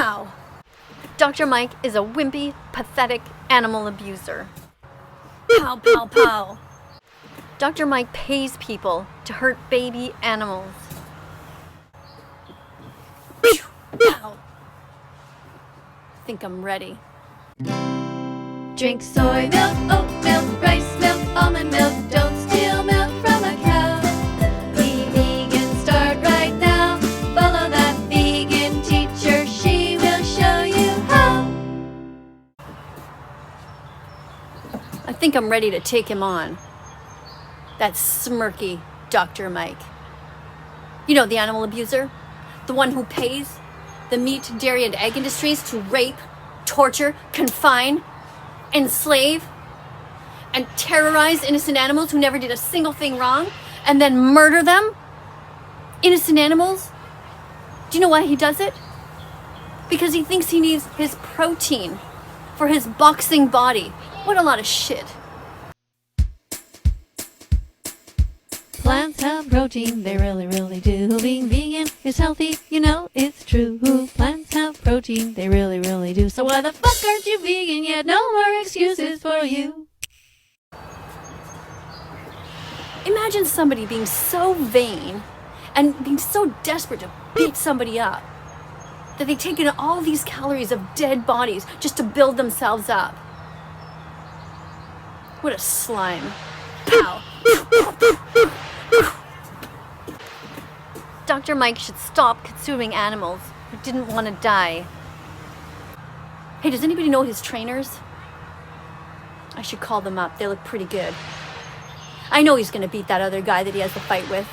Pow! Dr. Mike is a wimpy, pathetic animal abuser. Pow, pow, pow. Dr. Mike pays people to hurt baby animals. Pow. Think I'm ready. Drink soy milk, oat milk, rice milk, almond milk. Don't steal milk from a cow. Be vegan, start right now. Follow that vegan teacher, she will show you how. I think I'm ready to take him on. That smirky Dr. Mike. You know, the animal abuser? The one who pays the meat, dairy, and egg industries to rape, torture, confine, enslave, and terrorize innocent animals who never did a single thing wrong, and then murder them? Innocent animals? Do you know why he does it? Because he thinks he needs his protein for his boxing body. What a lot of shit. Plants have protein, they really, really do. Being vegan is healthy, you know it's true. Plants have protein, they really, really do. So why the fuck aren't you vegan yet? No more excuses for you. Imagine somebody being so vain and being so desperate to beat somebody up that they take in all these calories of dead bodies just to build themselves up. What a slime. Pow. Dr. Mike should stop consuming animals who didn't want to die. Hey, does anybody know his trainers? I should call them up. They look pretty good. I know he's going to beat that other guy that he has to fight with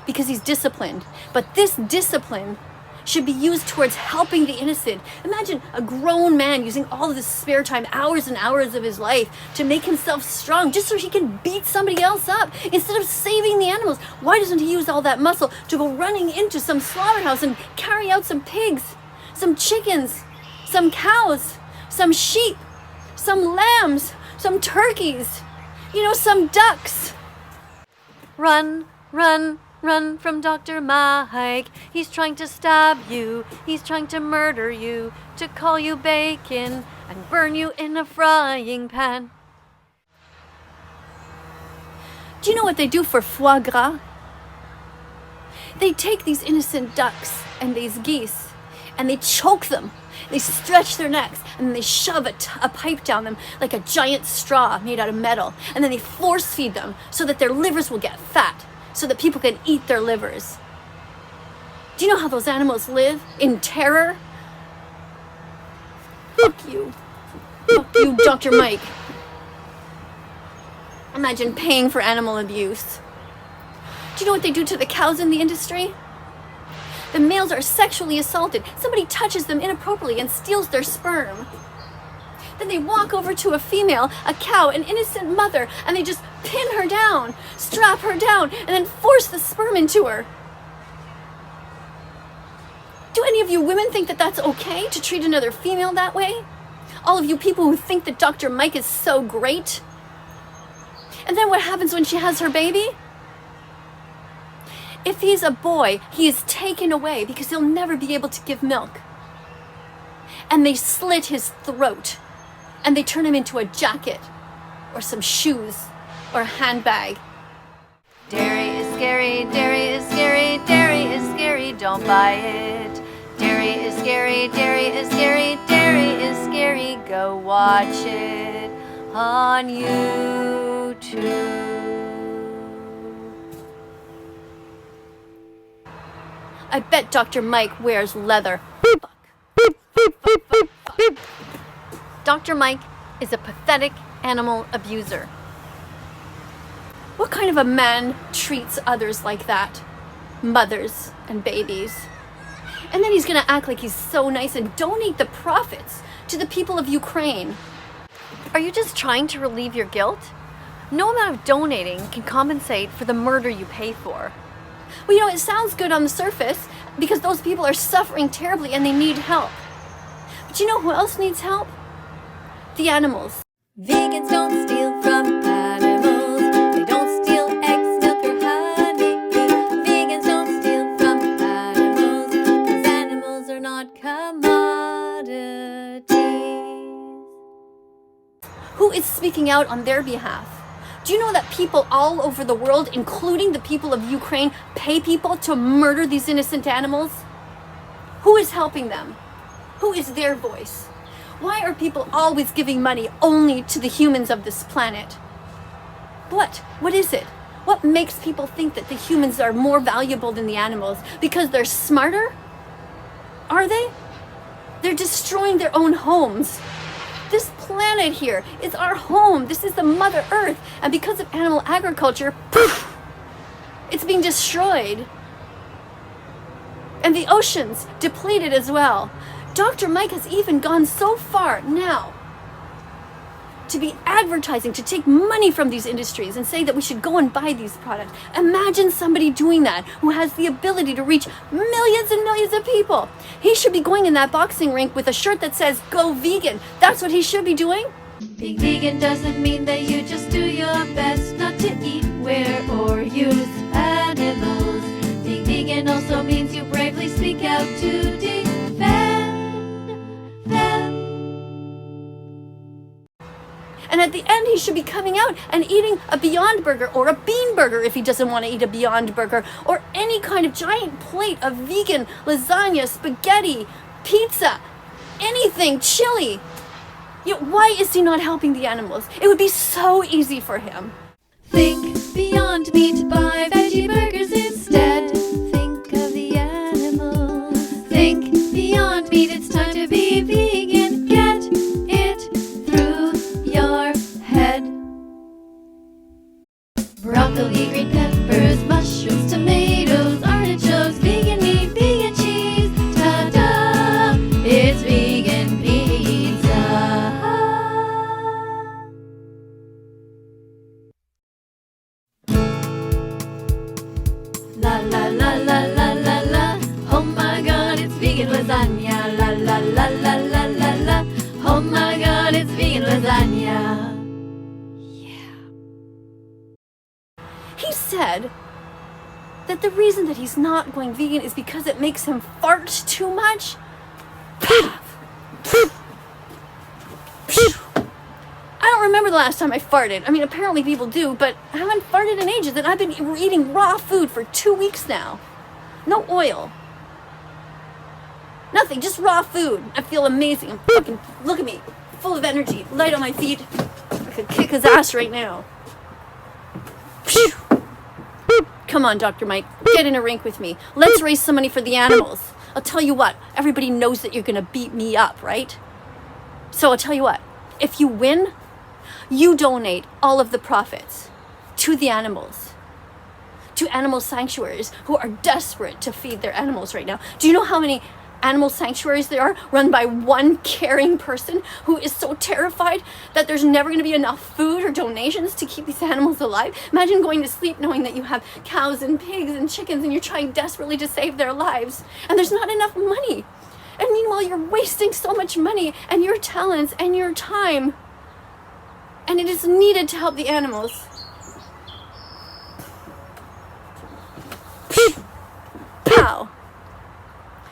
because he's disciplined. But this discipline should be used towards helping the innocent. Imagine a grown man using all of his spare time, hours and hours of his life, to make himself strong just so he can beat somebody else up instead of saving the animals. Why doesn't he use all that muscle to go running into some slaughterhouse and carry out some pigs, some chickens, some cows, some sheep, some lambs, some turkeys, some ducks? Run, run, run from Dr. Mike. He's trying to stab you. He's trying to murder you, to call you bacon and burn you in a frying pan. Do you know what they do for foie gras? They take these innocent ducks and these geese and they choke them. They stretch their necks and then they shove a pipe down them like a giant straw made out of metal. And then they force feed them so that their livers will get fat, so that people can eat their livers. Do you know how those animals live? In terror? Fuck you. Fuck you, Dr. Mike. Imagine paying for animal abuse. Do you know what they do to the cows in the industry? The males are sexually assaulted. Somebody touches them inappropriately and steals their sperm. Then they walk over to a female, a cow, an innocent mother, and they just pin her down, strap her down, and then force the sperm into her. Do any of you women think that that's okay to treat another female that way? All of you people who think that Dr. Mike is so great? And then what happens when she has her baby? If he's a boy, he is taken away because he'll never be able to give milk. And they slit his throat. And they turn him into a jacket, or some shoes, or a handbag. Dairy is scary, dairy is scary, dairy is scary, don't buy it. Dairy is scary, dairy is scary, dairy is scary, go watch it on YouTube. I bet Dr. Mike wears leather. Dr. Mike is a pathetic animal abuser. What kind of a man treats others like that? Mothers and babies. And then he's gonna act like he's so nice and donate the profits to the people of Ukraine. Are you just trying to relieve your guilt? No amount of donating can compensate for the murder you pay for. Well, it sounds good on the surface because those people are suffering terribly and they need help. But you know who else needs help? The animals. Vegans don't steal from animals. They don't steal eggs, milk, or honey. Vegans don't steal from animals, 'cause animals are not commodities. oddities. Who is speaking out on their behalf? Do you know that people all over the world, including the people of Ukraine, pay people to murder these innocent animals? Who is helping them? Who is their voice? Why are people always giving money only to the humans of this planet? What is it? What makes people think that the humans are more valuable than the animals? Because they're smarter? Are they? They're destroying their own homes. This planet here is our home. This is the Mother Earth. And because of animal agriculture, poof, it's being destroyed. And the oceans depleted as well. Dr. Mike has even gone so far now to be advertising, to take money from these industries and say that we should go and buy these products. Imagine somebody doing that who has the ability to reach millions and millions of people. He should be going in that boxing rink with a shirt that says, "Go vegan." That's what he should be doing. Being vegan doesn't mean that you just do your best not to eat, wear, or use animals. Being vegan also means you bravely speak out to defend them. And at the end, he should be coming out and eating a Beyond Burger or a Bean Burger if he doesn't want to eat a Beyond Burger, or any kind of giant plate of vegan lasagna, spaghetti, pizza, anything, chili. Why is he not helping the animals? It would be so easy for him. Think beyond meat, buy veggie burgers instead. Think of the animals. Think beyond meat, it's time to be vegan. Get it through your head. Broccoli, green peppers, mushrooms, tomatoes, artichokes, vegan meat, vegan cheese. Ta-da! It's vegan pizza. La la la la la la la. Oh my god, it's vegan lasagna. La la la la la la la. Oh my god, it's vegan lasagna. He said that the reason that he's not going vegan is because it makes him fart too much. I don't remember the last time I farted. I mean, apparently people do, but I haven't farted in ages, and I've been eating raw food for 2 weeks now. No oil. Nothing, just raw food. I feel amazing. Look at me, full of energy, light on my feet. I could kick his ass right now. Come on, Dr. Mike, get in a rink with me. Let's raise some money for the animals. I'll tell you what, everybody knows that you're gonna beat me up, right? So I'll tell you what, if you win, you donate all of the profits to the animals, to animal sanctuaries who are desperate to feed their animals right now. Do you know how many animal sanctuaries there are run by one caring person who is so terrified that there's never going to be enough food or donations to keep these animals alive? Imagine going to sleep knowing that you have cows and pigs and chickens and you're trying desperately to save their lives and there's not enough money. And meanwhile, you're wasting so much money and your talents and your time, and it is needed to help the animals. Pow!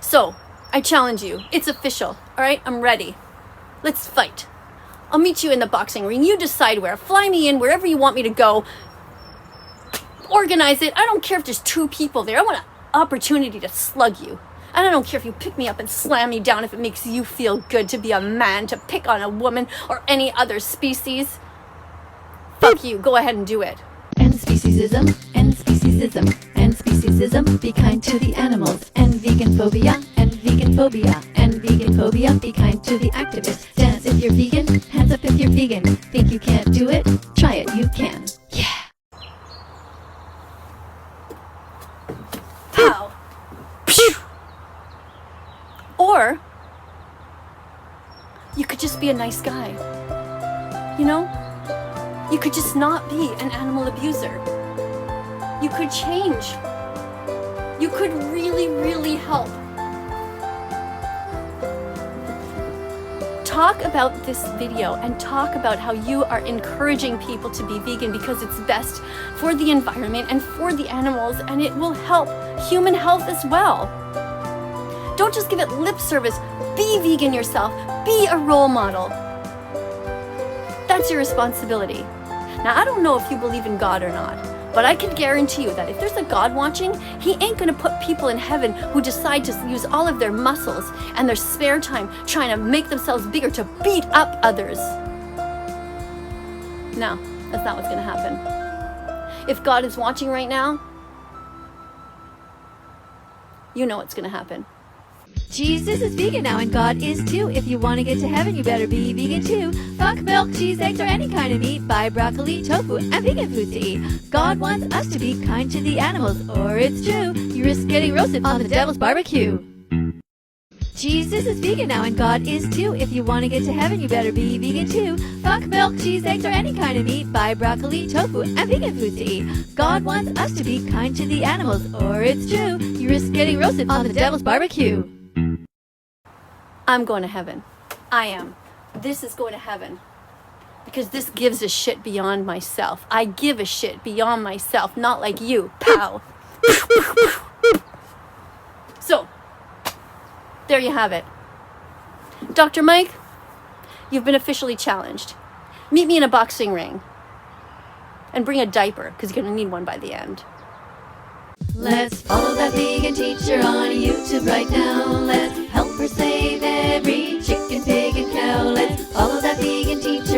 So, I challenge you. It's official, all right? I'm ready. Let's fight. I'll meet you in the boxing ring. You decide where. Fly me in wherever you want me to go. Organize it. I don't care if there's 2 people there. I want an opportunity to slug you. And I don't care if you pick me up and slam me down if it makes you feel good to be a man, to pick on a woman or any other species. Fuck you. Go ahead and do it. End speciesism, end speciesism, end speciesism, be kind to the animals. End vegan phobia, end vegan phobia, end vegan phobia, be kind to the activists. Dance if you're vegan, hands up if you're vegan. Think you can't do it? Try it, you can. Yeah! Pow! Pew! Or you could just be a nice guy. You know? You could just not be an animal abuser. You could change. You could really, really help. Talk about this video and talk about how you are encouraging people to be vegan because it's best for the environment and for the animals, and it will help human health as well. Don't just give it lip service. Be vegan yourself. Be a role model. That's your responsibility. Now, I don't know if you believe in God or not, but I can guarantee you that if there's a God watching, he ain't gonna put people in heaven who decide to use all of their muscles and their spare time trying to make themselves bigger to beat up others. No, that's not what's gonna happen. If God is watching right now, you know what's gonna happen. Jesus is vegan now and God is too. If you want to get to heaven, you better be vegan too. Fuck milk, cheese, eggs, or any kind of meat. Buy broccoli, tofu, and vegan foods to eat. God wants us to be kind to the animals, or it's true, you risk getting roasted on the devil's barbecue. Jesus is vegan now and God is too. If you want to get to heaven, you better be vegan too. Fuck milk, cheese, eggs, or any kind of meat. Buy broccoli, tofu, and vegan foods to eat. God wants us to be kind to the animals, or it's true, you risk getting roasted on the devil's barbecue. I'm going to heaven. I am. This is going to heaven. Because this gives a shit beyond myself. I give a shit beyond myself, not like you. Pow. So, there you have it. Dr. Mike, you've been officially challenged. Meet me in a boxing ring. And bring a diaper, because you're going to need one by the end. Let's follow that vegan teacher on YouTube right now. Let's help her save every chicken, pig, and cow. Let's follow that vegan teacher